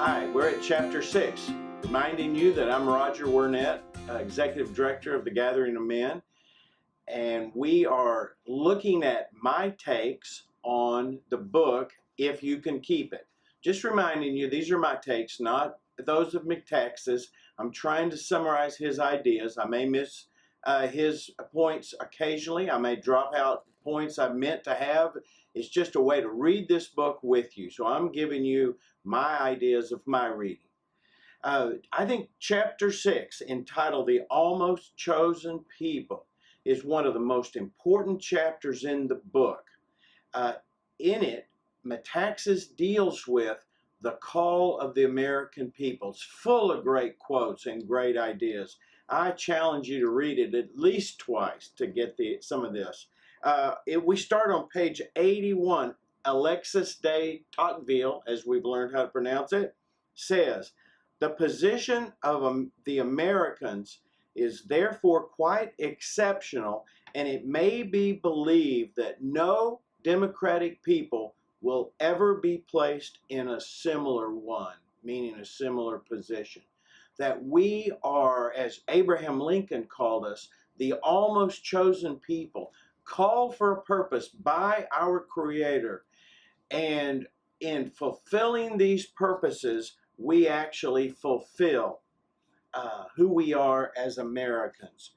Hi, we're at Chapter 6, reminding you that I'm Roger Wernett, Executive Director of the Gathering of Men, and we are looking at my takes on the book, If You Can Keep It. Just reminding you, these are my takes, not those of Metaxas. I'm trying to summarize his ideas. I may miss his points occasionally. I may drop out points I meant to have. It's just a way to read this book with you. So I'm giving you my ideas of my reading. I think chapter 6, entitled The Almost Chosen People, is one of the most important chapters in the book. In it, Metaxas deals with the call of the American people. It's full of great quotes and great ideas. I challenge you to read it at least twice to get some of this. We start on page 81. Alexis de Tocqueville, as we've learned how to pronounce it, says, "The position of the Americans is therefore quite exceptional, and it may be believed that no democratic people will ever be placed in a similar one," meaning a similar position. That we are, as Abraham Lincoln called us, the almost chosen people, called for a purpose by our Creator. And in fulfilling these purposes, we actually fulfill who we are as Americans.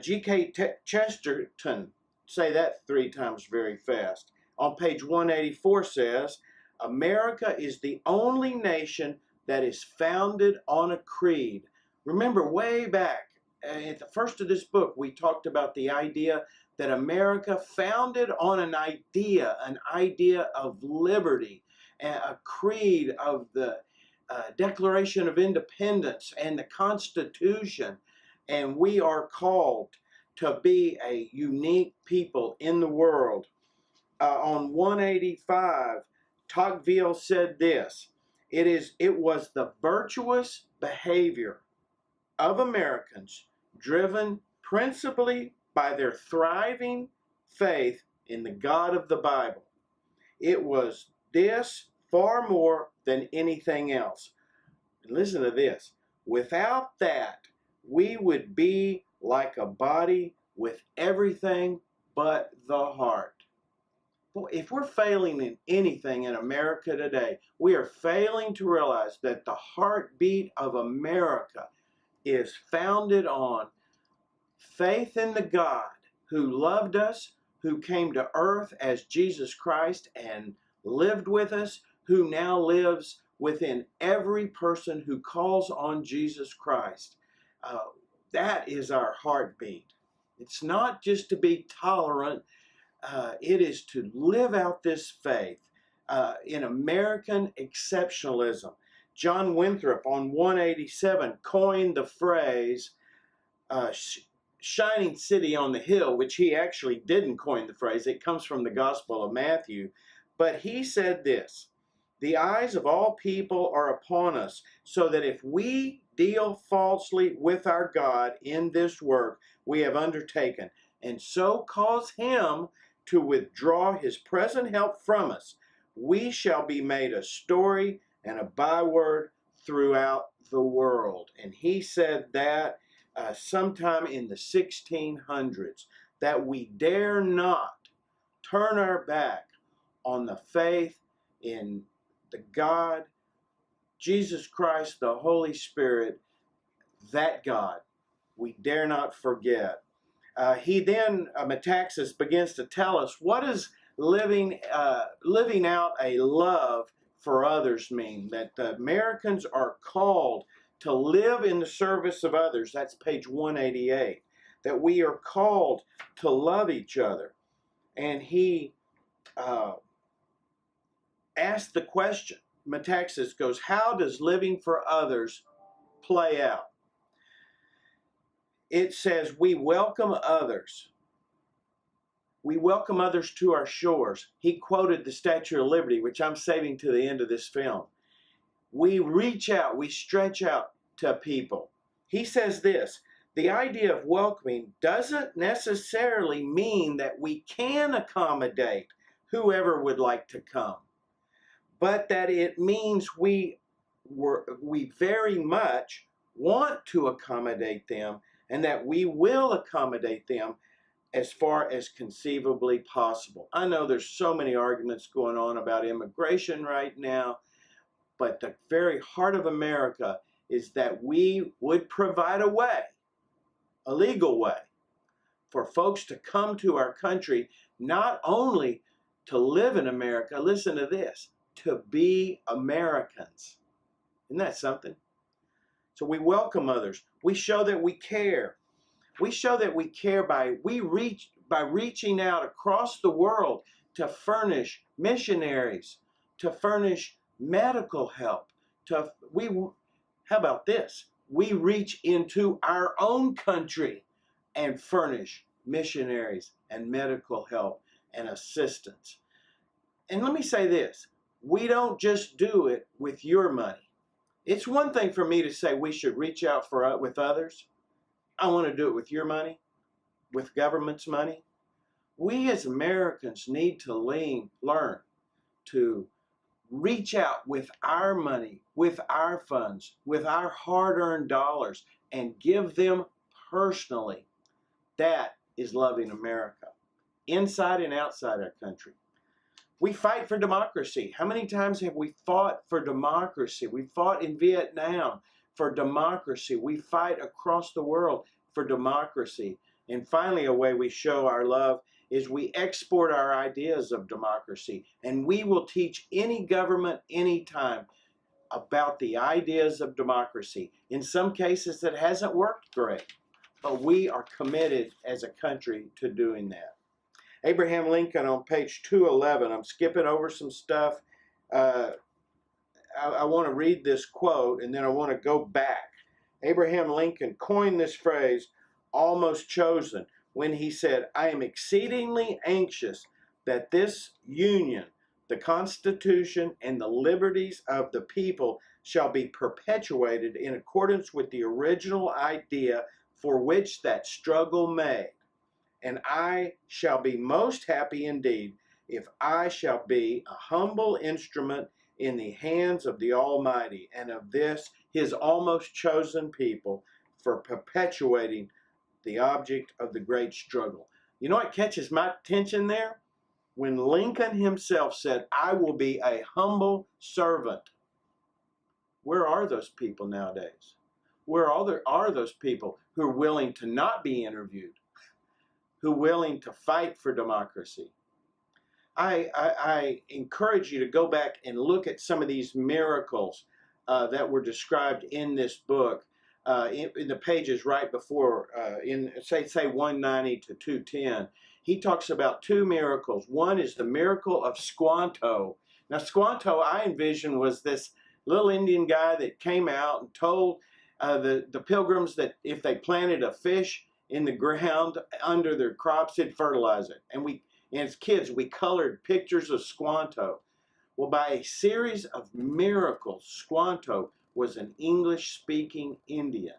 G.K. Chesterton, say that 3 times very fast, on page 184 says, "America is the only nation that is founded on a creed." Remember, way back at the first of this book, we talked about the idea that America founded on an idea of liberty, a creed of the Declaration of Independence and the Constitution. And we are called to be a unique people in the world. On 185, Tocqueville said this, it was the virtuous behavior of Americans, driven principally by their thriving faith in the God of the Bible. It was this far more than anything else. And listen to this. Without that, we would be like a body with everything but the heart. Boy, if we're failing in anything in America today, we are failing to realize that the heartbeat of America is founded on faith in the God who loved us, who came to earth as Jesus Christ and lived with us, who now lives within every person who calls on Jesus Christ. That is our heartbeat. It's not just to be tolerant. It is to live out this faith in American exceptionalism. John Winthrop on 187 coined the phrase shining city on the hill, which he actually didn't coin the phrase. It comes from the Gospel of Matthew. But he said this, "The eyes of all people are upon us, so that if we deal falsely with our God in this work we have undertaken, and so cause him to withdraw his present help from us, we shall be made a story and a byword throughout the world." And he said that sometime in the 1600s, that we dare not turn our back on the faith in the God, Jesus Christ, the Holy Spirit, that God. We dare not forget. He then, Metaxas, begins to tell us, what does living out a love for others mean? That the Americans are called to live in the service of others. That's page 188. That we are called to love each other. And he asked the question, Metaxas goes, how does living for others play out? It says, we welcome others. We welcome others to our shores. He quoted the Statue of Liberty, which I'm saving to the end of this film. We reach out, we stretch out to people. He says this, the idea of welcoming doesn't necessarily mean that we can accommodate whoever would like to come, but that it means we we very much want to accommodate them, and that we will accommodate them as far as conceivably possible. I know there's so many arguments going on about immigration right now, but the very heart of America is that we would provide a way, a legal way, for folks to come to our country, not only to live in America, listen to this, to be Americans. Isn't that something? So we welcome others. We show that we care. We show that we care by reaching out across the world to furnish missionaries, to furnish medical help. How about this? We reach into our own country and furnish missionaries and medical help and assistance. And let me say this, we don't just do it with your money. It's one thing for me to say we should reach out with others. I want to do it with your money, with government's money. We as Americans need to learn to reach out with our money, with our funds, with our hard-earned dollars, and give them personally. That is loving America, inside and outside our country. We fight for democracy. How many times have we fought for democracy? We fought in Vietnam for democracy. We fight across the world for democracy. And finally, a way we show our love is we export our ideas of democracy. And we will teach any government anytime about the ideas of democracy. In some cases, it hasn't worked great, but we are committed as a country to doing that. Abraham Lincoln on page 211. I'm skipping over some stuff. I want to read this quote and then I want to go back. Abraham Lincoln coined this phrase, almost chosen, when he said, I am exceedingly anxious that this union, the Constitution, and the liberties of the people shall be perpetuated in accordance with the original idea for which that struggle made. And I shall be most happy indeed if I shall be a humble instrument in the hands of the Almighty and of this his almost chosen people for perpetuating the object of the great struggle. You know what catches my attention there? When Lincoln himself said, I will be a humble servant. Where are those people nowadays? Where are those people who are willing to not be interviewed? Who are willing to fight for democracy? I encourage you to go back and look at some of these miracles that were described in this book, in the pages right before, in say 190 to 210. He talks about two miracles. One is the miracle of Squanto. Now Squanto, I envision, was this little Indian guy that came out and told the pilgrims that if they planted a fish in the ground under their crops, it'd fertilize it. And as kids, we colored pictures of Squanto. Well, by a series of miracles, Squanto was an English-speaking Indian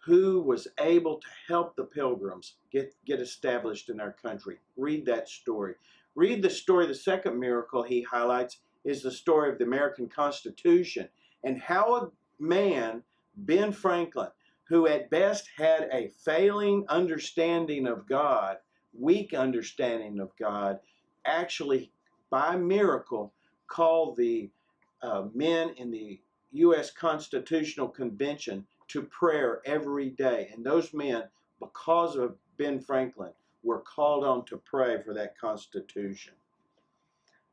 who was able to help the pilgrims get established in our country. Read that story. Read the story. The second miracle he highlights is the story of the American Constitution and how a man, Ben Franklin, who at best had a failing understanding of God, weak understanding of God, actually by miracle called the men in the U.S. Constitutional Convention to prayer every day. And those men, because of Ben Franklin, were called on to pray for that Constitution.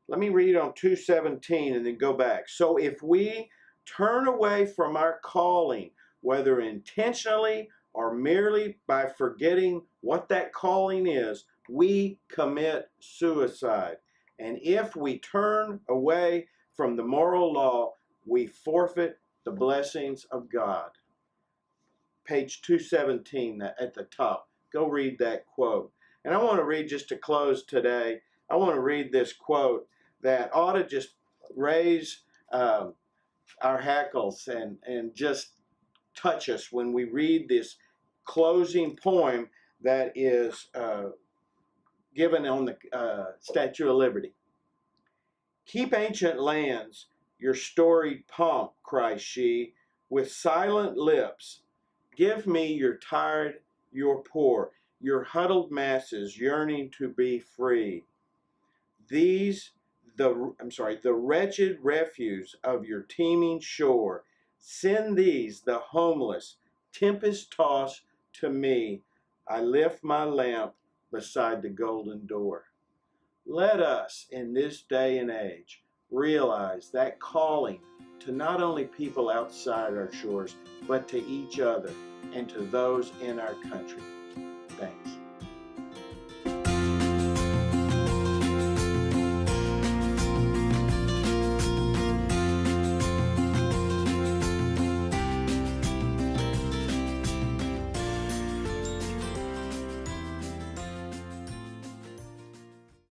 Let me read on 2:17 and then go back. So if we turn away from our calling, whether intentionally or merely by forgetting what that calling is, we commit suicide. And if we turn away from the moral law, we forfeit the blessings of God. Page 217 at the top. Go read that quote. And I want to read, just to close today, I want to read this quote that ought to just raise our hackles and just touch us when we read this closing poem that is given on the Statue of Liberty. Keep ancient lands Your storied pomp, cries she, with silent lips. Give me your tired, your poor, your huddled masses yearning to be free. These, the wretched refuse of your teeming shore. Send these, the homeless, tempest-tossed, to me. I lift my lamp beside the golden door. Let us, in this day and age, realize that calling to not only people outside our shores, but to each other and to those in our country. Thanks.